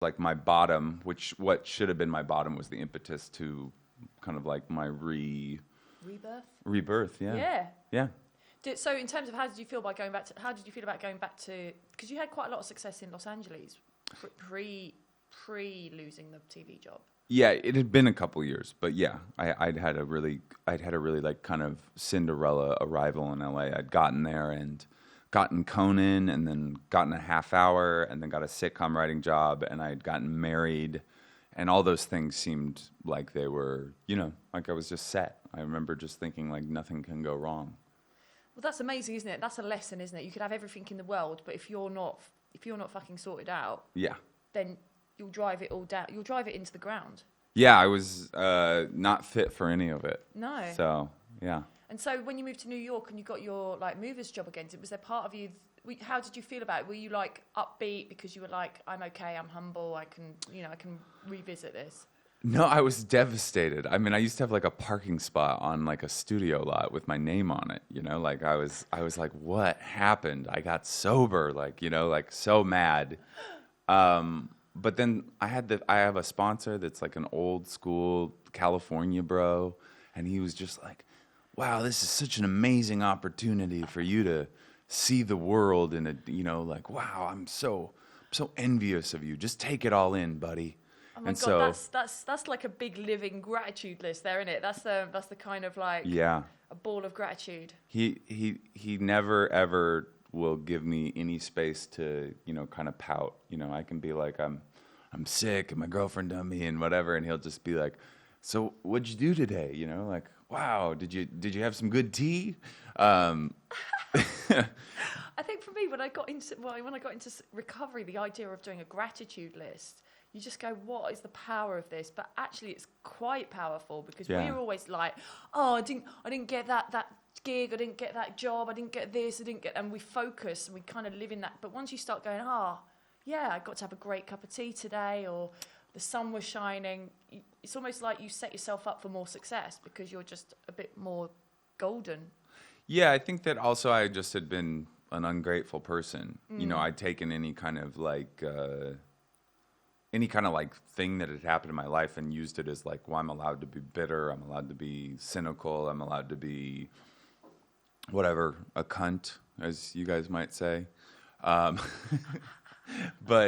like my bottom, what should have been my bottom was the impetus to kind of like my Rebirth. rebirth. Yeah. Yeah. Yeah. So in terms of how did you feel about going back to? How did you feel about going back to? Because you had quite a lot of success in Los Angeles pre losing the TV job. Yeah, it had been a couple years, but yeah, I'd had a really like kind of Cinderella arrival in LA. I'd gotten there and gotten Conan, and then gotten a half hour, and then got a sitcom writing job, and I'd gotten married, and all those things seemed like they were, like I was just set. I remember just thinking like nothing can go wrong. Well, that's amazing, isn't it? That's a lesson, isn't it? You could have everything in the world, but if you're not fucking sorted out, Yeah. then you'll drive it all down. You'll drive it into the ground. Yeah, I was not fit for any of it. No. So, yeah. And so when you moved to New York and you got your like movers job again, was there part of you? How did you feel about it? Were you like upbeat because you were like, I'm okay, I'm humble, I can revisit this? No, I was devastated. I mean, I used to have like a parking spot on like a studio lot with my name on it, like I was like, what happened? I got sober, like, like so mad. But then I have a sponsor that's like an old school California bro, and he was just like, wow, this is such an amazing opportunity for you to see the world in a, like, wow, I'm so envious of you. Just take it all in, buddy. Oh my God, that's like a big living gratitude list there, isn't it? That's the kind of like a ball of gratitude. He never ever will give me any space to, kind of pout. I can be like, I'm sick and my girlfriend done me and whatever, and he'll just be like, so what'd you do today? Like, wow, did you have some good tea? I think for me, when I got into recovery, the idea of doing a gratitude list, you just go, what is the power of this? But actually, it's quite powerful because we're always like, oh, I didn't get that gig, I didn't get that job, I didn't get this, and we focus and we kind of live in that. But once you start going, yeah, I got to have a great cup of tea today, or the sun was shining, it's almost like you set yourself up for more success because you're just a bit more golden. Yeah, I think that also I just had been an ungrateful person. I'd taken any kind of like thing that had happened in my life and used it as like, well, I'm allowed to be bitter, I'm allowed to be cynical, I'm allowed to be whatever, a cunt, as you guys might say. But